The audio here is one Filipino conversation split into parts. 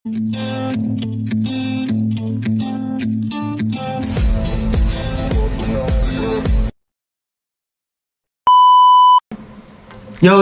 Yo,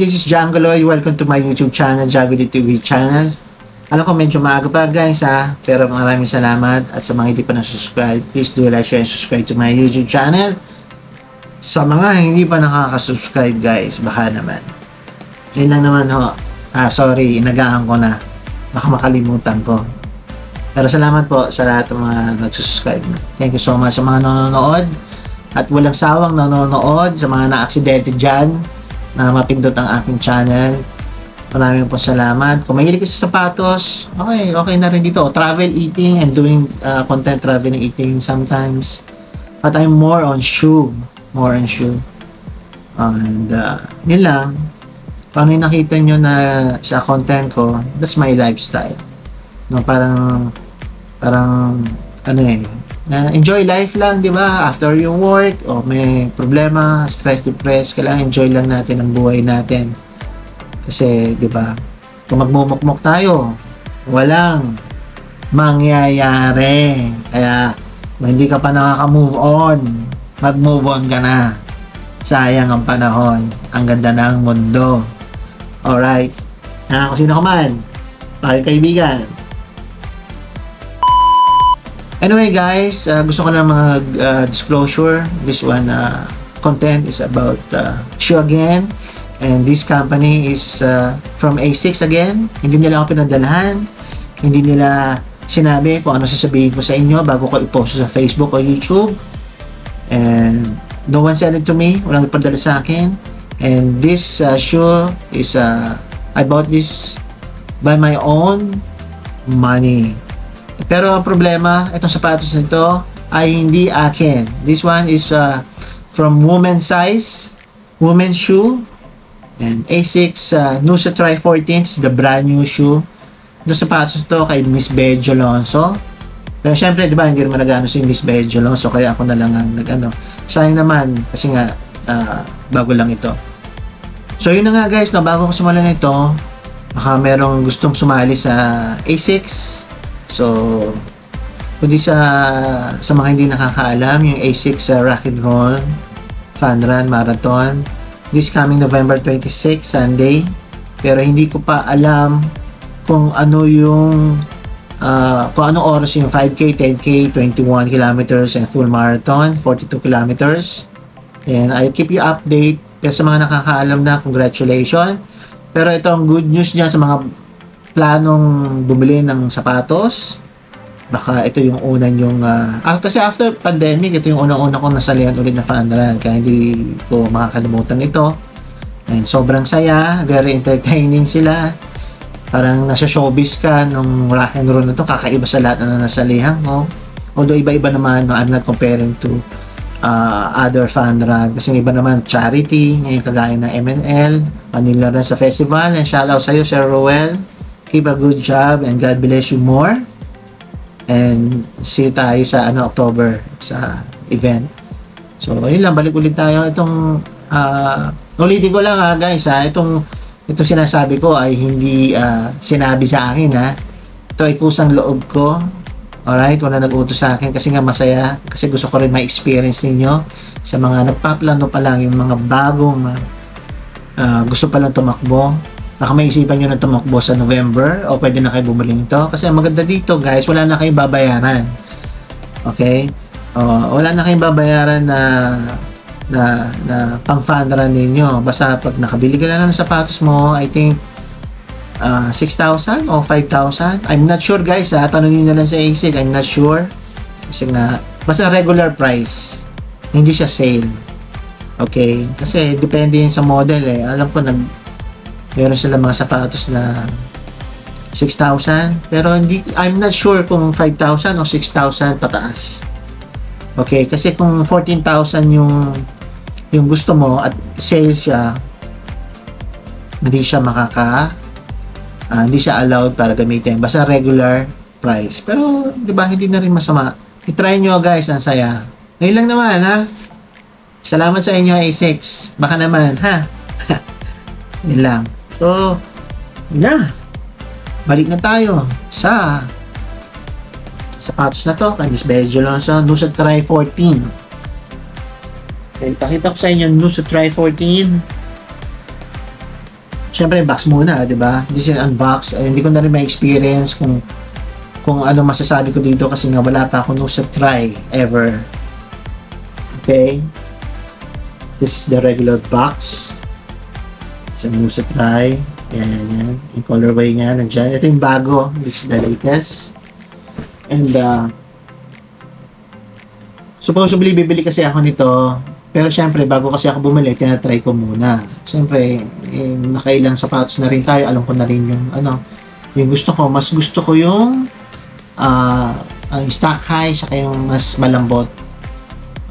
this is Jangoloy. Welcome to my YouTube channel, Javidi TV Channels. Alam ko medyo maaga pa guys pero maraming salamat. At sa mga hindi pa na-subscribe, please do like, share, and subscribe to my YouTube channel. Sa mga hindi pa nakaka-subscribe guys, baka naman. Yun lang naman ho. Sorry, inagahan ko na. Baka makalimutan ko. Pero salamat po sa lahat ng mga nag-subscribe. Thank you so much sa mga nanonood. At walang sawang nanonood, sa mga na-aksidente dyan na mapindot ang aking channel. Maraming po salamat. Kung mahilig ka sa sapatos, okay na rin dito. Travel eating, I'm doing content traveling eating sometimes. But I'm more on shoe. And yun lang. Kung ano yung nakita nyo na sa content ko, that's my lifestyle. No, parang enjoy life lang, di ba? After your work, o may problema, stress, depressed, kailangan enjoy lang natin ang buhay natin. Kasi, di ba? Kung magmumukmok tayo, walang mangyayari. Kaya, kung hindi ka pa nakaka-move on, mag-move on ka na. Sayang ang panahon. Ang ganda ng mundo. Alright? Kung sino ka man, kaibigan. Anyway guys, gusto ko lang disclosure. This one content is about shoe again. And this company is from A6 again. Hindi nila ako pinadalhan. Hindi nila sinabi kung ano sasabihin ko sa inyo bago ko i-post sa Facebook o YouTube. And no one sent it to me. Walang ipadala sa akin. And this shoe is I bought this by my own money. Pero ang problema, itong sapatos nito ay hindi akin. This one is from women's size, women's shoe. And A6 Nusa Tri 14, the brand new shoe. Itong sapatos nito kay Miss Bejo Alonso. Pero syempre, di ba, hindi naman nag-ano si Miss Bejo Alonso, kaya ako na lang ang nag-ano. Sayang naman, kasi nga, bago lang ito. So, yun na nga guys, bago ko simulan ito, baka merong gustong sumali sa A6. So, kundi sa mga hindi nakakaalam, yung A6 Rock and Roll Fun Run Marathon, this coming November 26, Sunday. Pero hindi ko pa alam kung ano yung kung anong oras yung 5K, 10K, 21 kilometers, and full marathon, 42 kilometers. And I'll keep you update. Pero sa mga nakakaalam na, congratulations. Pero ito ang good news niya sa mga planong bumili ng sapatos. Baka ito yung unang yung kasi after pandemic, ito yung unang-una kong nasalihan ulit na fun run, kaya hindi ko makakalimutan ito. And sobrang saya, very entertaining sila. Parang nasa showbiz ka nung rock and roll na to, kakaiba sa lahat na nasalihan ko. Although iba-iba naman, no, I'm not comparing to other fun run, kasi iba naman charity, yung kagaya ng MNL, Manila rin sa festival. And shout out sa'yo, Sir Roel. Keep a good job and God bless you more. And see tayo sa October sa event. So, yun lang, balik ulit tayo. Itong ulitin ko lang guys, itong sinasabi ko ay hindi sinabi sa akin Ito ay kusang loob ko. Alright, wala nag-utos sa akin kasi nga masaya, kasi gusto ko rin ma-experience ninyo sa mga nagpaplano pa lang, yung mga bagong gusto pa lang tumakbo. Baka may isipan nyo na tumakbo sa November o pwede na kayo bumili nito. Kasi ang maganda dito guys, wala na kayong babayaran. Okay? Wala na kayong babayaran na pang fun run ninyo. Basta pag nakabili ka na ng sapatos mo, I think 6,000 o 5,000. I'm not sure guys tanongin nyo lang sa ASIC. I'm not sure. Kasi nga, basta regular price. Hindi siya sale. Okay? Kasi depende yun sa model Alam ko meron sila mga sapatos na 6,000, pero I'm not sure kung 5,000 o 6,000 pataas. Okay, kasi kung 14,000 yung gusto mo at sale siya, hindi siya hindi siya allowed para gamitin. Basta regular price. Pero, di ba, hindi na rin masama. I-try nyo guys, ang saya. Ngayon lang naman Salamat sa inyo A6. Baka naman Yun lang. So, balik na tayo sa sapatos na to kay Miss Bea Alonso, Nusa Tri 14. Okay, pakita ko sa inyo Nusa Tri 14. Siyempre, box muna, di ba? This is unbox. Hindi ko na rin ma-experience kung ano masasabi ko dito kasi nga wala pa ako Nusa Tri ever. Okay? This is the regular box. It's a Nusa Tri. Yan. Yung colorway niya, nandiyan. Ito yung bago. This is the latest. And, supposedly, bibili kasi ako nito. Pero syempre, bago kasi ako bumili, tinatry ko muna. Syempre, nakailang sapatos na rin tayo. Alam ko na rin yung, yung gusto ko. Mas gusto ko yung stock high, saka yung mas malambot.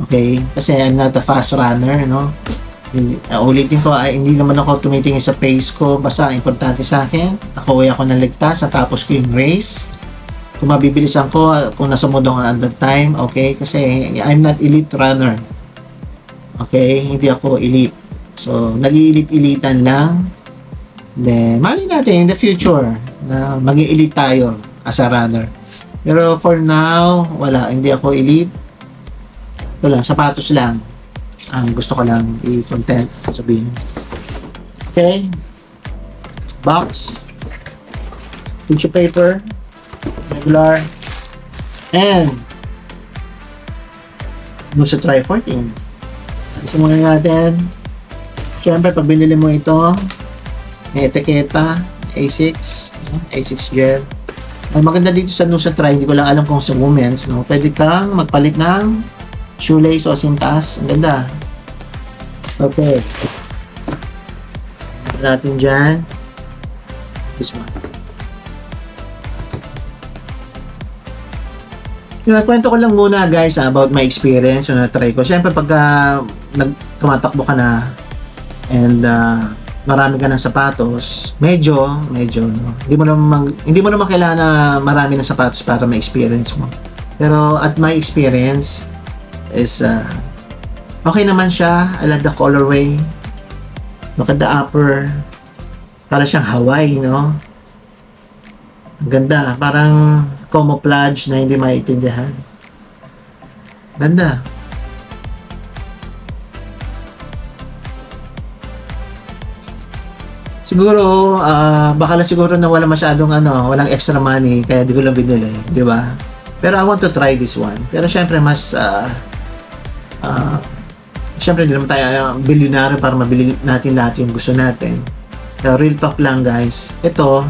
Okay? Kasi I'm not a fast runner, no? Ulitin ko, hindi naman ako tumitingin sa pace ko. Basta, importante sa akin, nakauwi ako ng ligtas, tapos ko yung race. Kung mabibilisan ko, kung nasa mood ako at that time, okay? Kasi I'm not elite runner. Okay, hindi ako elite. So, nag-i-elite-elitan lang. Then, mali natin in the future na mag-i-elite tayo as a runner. Pero for now, wala. Hindi ako elite. Ito lang, sapatos lang. Ang gusto ko lang i-content, sabihin. Okay. Box. Tissue paper. Regular. And, Nusa Tri 14. Simulan natin. Siyempre, pag binili mo ito, may etiketa, A6 gel. Ang maganda dito sa Nusa Tri, hindi ko lang alam kung sa women's, no? Pwede kang magpalit ng shoelace o sintas. Ang ganda. Okay. Natin dyan. This one. Kwento ko lang muna guys about my experience yung na-try ko. Siyempre pagka tumatakbo ka na and marami ka ng sapatos, medyo no. Hindi mo naman kailangan na marami ng sapatos para ma-experience mo. Pero at my experience is okay naman siya. I like the colorway. Look at the upper. Para siyang Hawaii, no? Ang ganda, parang camouflage na hindi maintindihan. Ganda. Siguro, baka lang siguro na wala masyadong walang extra money, kaya di ko lang binili, di ba? Pero I want to try this one. Pero syempre, mas, syempre, di naman tayo bilyonaryo para mabili natin lahat yung gusto natin. Pero real talk lang, guys. Ito,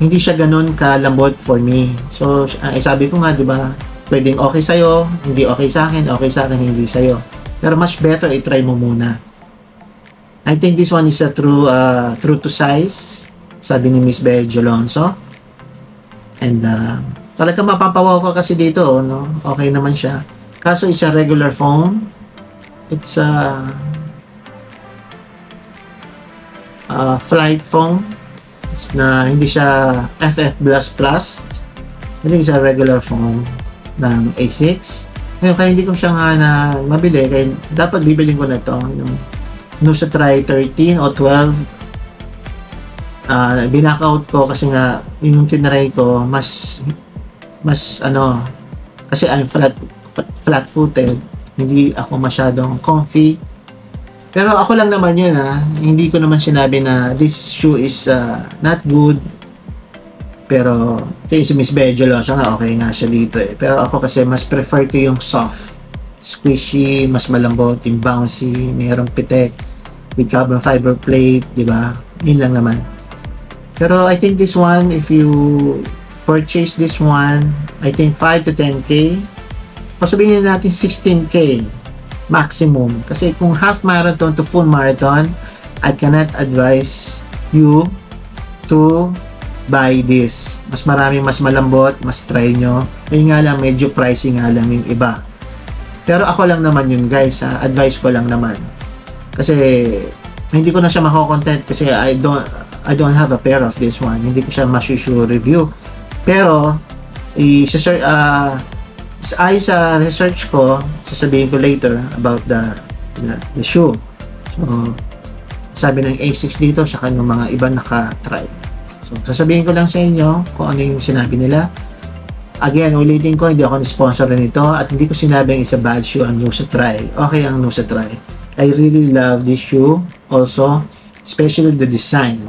hindi siya ganun kalambot for me. So, sabi ko nga, di ba, pwedeng okay sa'yo, hindi okay sa akin, hindi sa'yo. Pero much better, i-try mo muna. I think this one is a true to size, sabi ni Miss Bea Alonso. And, talaga mapapawaw ko kasi dito, no? Okay naman siya. Kaso, it's a regular foam. It's a flight foam. Na hindi siya FF++. Hindi siya regular foam ng A6. Ngayon, kaya hindi ko siya nga na mabili. Kaya dapat bibiling ko na ito. Yung Nusa Tri 13 o 12. Binackout ko kasi nga yung tinry ko mas kasi I'm flat-footed. Hindi ako masyadong comfy. Pero ako lang naman yun hindi ko naman sinabi na this shoe is not good. Pero ito yung si Miss Bea Alonso nga okay nga siya dito Pero ako kasi mas prefer ko yung soft, squishy, mas malambot, yung bouncy, mayroong pitek with carbon fiber plate, di ba? Yun lang naman. Pero I think this one, if you purchase this one, I think 5 to 10K. O sabihin natin 16K. Maximum. Kasi kung half marathon to full marathon, I cannot advise you to buy this. Mas marami, mas malambot, mas try nyo. Yun nga lang, medyo pricey nga lang yung iba. Pero ako lang naman yun guys, advice ko lang naman. Kasi hindi ko na siya mako-content kasi I don't have a pair of this one. Hindi ko siya masusure review. Pero ayos sa research ko, sasabihin ko later about the shoe. So, sabi ng A6 dito, saka ng mga iba naka-try. So, So, sasabihin ko lang sa inyo kung ano yung sinabi nila. Again, ulitin ko, hindi ako sponsor nito at hindi ko sinabing it's a bad shoe ang Nusa Tri. Okay ang Nusa Tri. I really love this shoe also, especially the design.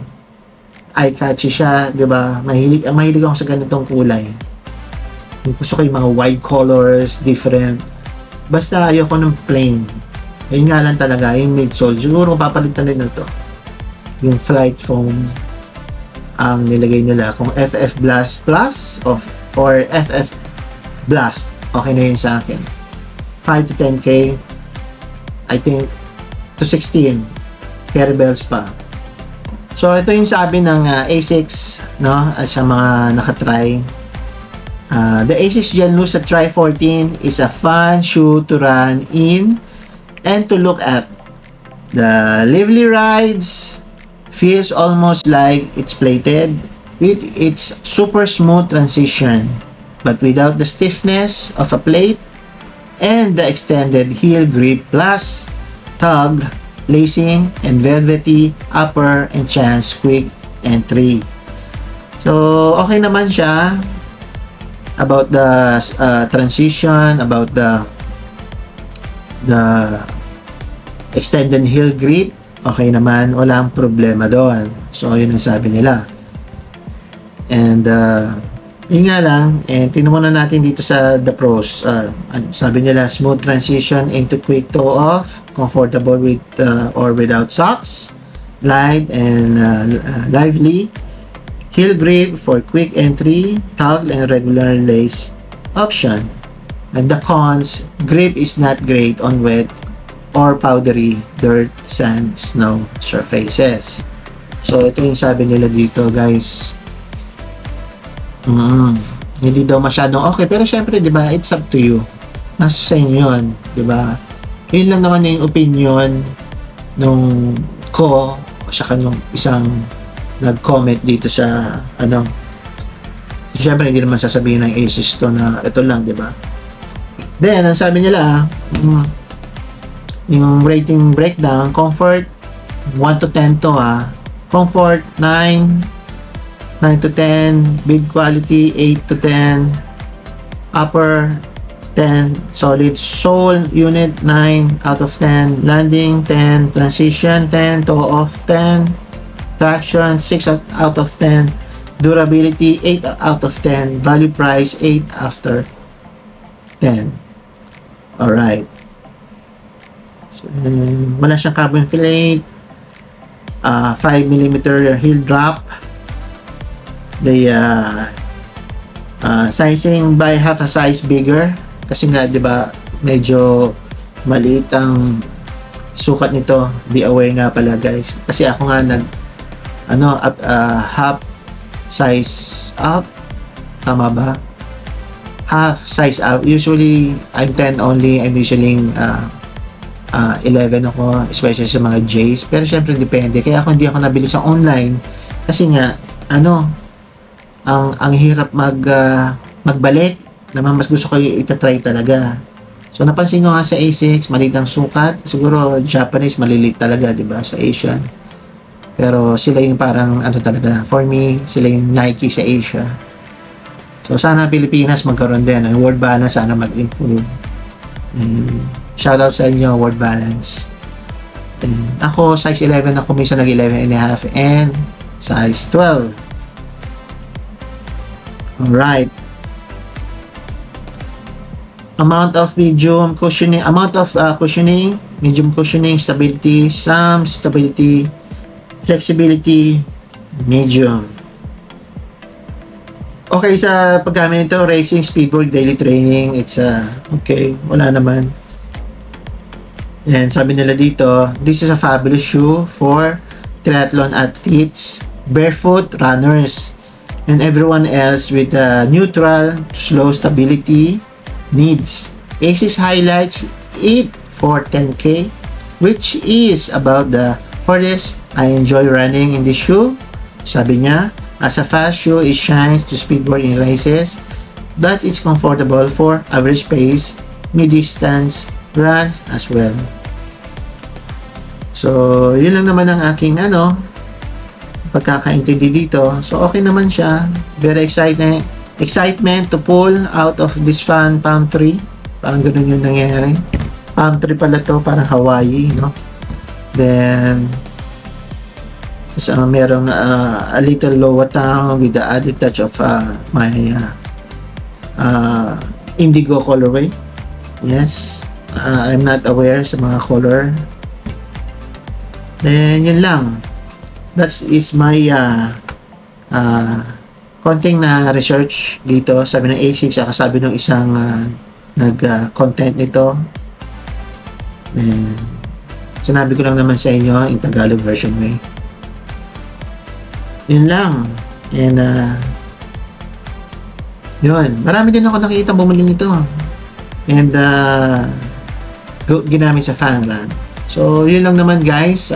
Eye-catchy siya, di ba? Mahilig ako sa ganitong kulay. Gusto ko yung mga wide colors, different. Basta ayoko ng plain. Yun nga lang talaga, yung midsole. Siguro papalitan din ito. Yung flight foam ang nilagay nila. Kung FF Blast Plus or FF Blast, okay na yun sa akin. 5 to 10K, I think, to 16. Carry bells pa. So, ito yung sabi ng ASICS, no? At sa mga nakatry. The ASICS Gel Nusa Tri 14 is a fun shoe to run in and to look at. The lively rides feels almost like it's plated with its super smooth transition, but without the stiffness of a plate and the extended heel grip plus tug, lacing, and velvety upper and chance quick entry. So, okay naman siya about the transition, about the extended heel grip. Okay naman, walang problema doon. So, yun ang sabi nila. And, yun nga lang, and tingnan muna natin dito sa the pros. Sabi nila, smooth transition into quick toe off, comfortable with or without socks, light and lively, heel grip for quick entry, tug and regular lace option. And the cons, grip is not great on wet or powdery dirt, sand, snow surfaces. So, ito yung sabi nila dito, guys. Hindi daw masyadong okay. Pero syempre, di ba, it's up to you. Nasa sa inyo yun, di ba? Yun lang naman yung opinion nung ko, saka nung isang nag-comment dito sa, ano. Syempre, hindi naman sasabihin ng ASICS to na ito lang, di ba? Then, ang sabi nila, yung rating breakdown, comfort 1 to 10 to comfort 9 to 10, big quality 8 to 10, upper 10, solid sole unit 9 out of 10, landing 10, transition 10, toe off 10, traction 6 out of 10, durability 8 out of 10, value price 8 after 10. Alright. Wala siyang carbon fillet, 5mm heel drop. The sizing by half a size bigger kasi nga, di ba, medyo maliit ang sukat nito. Be aware nga pala, guys, kasi ako nga half size up, tama ba? Half size up. Usually I'm 10 only. I'm usually 11 ako, especially sa mga J's. Pero syempre depende. Kaya ako hindi ako nabili sa online kasi nga, ang hirap magbalik. Naman mas gusto ko itatry talaga. So napansin ko nga sa ASICS, maliit ang sukat. Siguro Japanese maliliit talaga, di ba, sa Asian. Pero sila yung parang talaga, for me, sila yung Nike sa Asia. So sana Pilipinas magkaroon din. Ang word balance sana mag-improve. Shoutout sa inyo, word balance. Ako, size 11 ako, minsan nag-11 and a half, and size 12. Alright. Amount of medium cushioning, cushioning, medium cushioning, stability, some stability, flexibility, medium. Okay, sa paggamit nito, racing, speedboard, daily training, it's okay, wala naman. And sabi nila dito, this is a fabulous shoe for triathlon athletes, barefoot runners, and everyone else with neutral, slow stability needs. ASICS highlights it for 10K, which is about the farthest I enjoy running in this shoe. Sabi niya, as a fast shoe, it shines to speedboard in races, but it's comfortable for average pace, mid-distance runs as well. So, yun lang naman ang aking pagkakaintindi dito. So, okay naman siya. Very excitement to pull out of this palm tree. Parang ganun yung nangyayari. Palm tree pala to, parang Hawaii, no? Then, merong a little lower town with the added touch of my indigo colorway. Yes. I'm not aware sa mga color. Then, yun lang. That is my konting na research dito. Sabi ng A6, saka sabi ng isang nag-content nito. Then, sinabi ko lang naman sa inyo in Tagalog version way. Yun lang. And, yun. Marami din ako nakikita bumili nito. And, ginamit sa fan run. So, yun lang naman guys.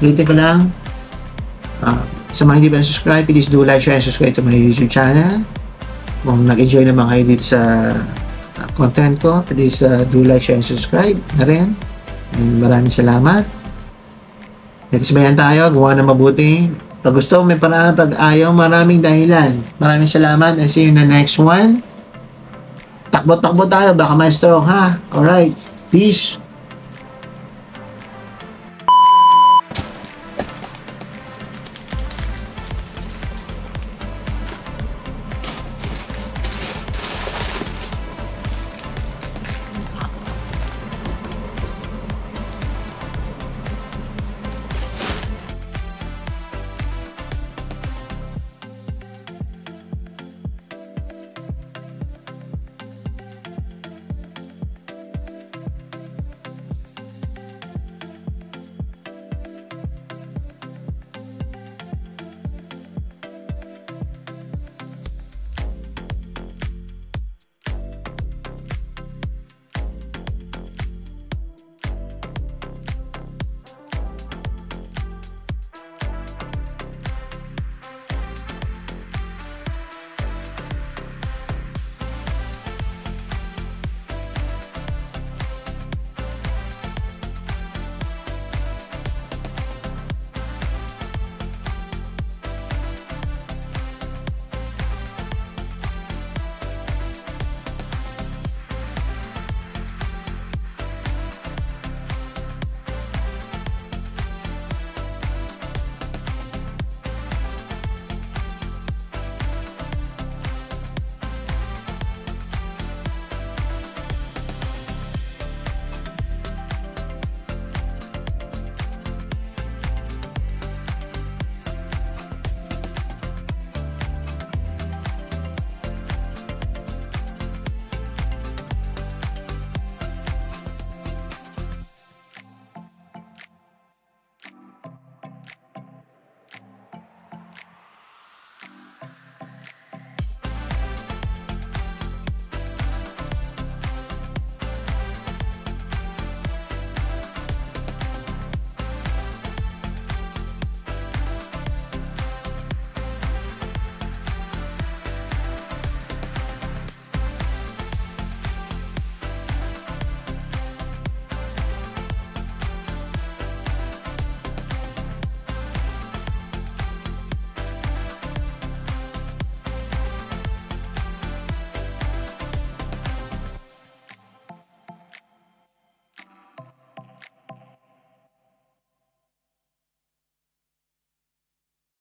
Ulitin ko lang. Sa mga hindi pa subscribe, please do like, share, and subscribe to my YouTube channel. Kung nag-enjoy naman kayo dito sa content ko, please do like, share, and subscribe na rin. And maraming salamat. Nagsabayan tayo, gawa na mabuti. Pag gusto, may paraan. Pag ayaw, maraming dahilan. Maraming salamat and see you in the next one. Takbo-takbo tayo, baka may stroke ha. Alright, peace.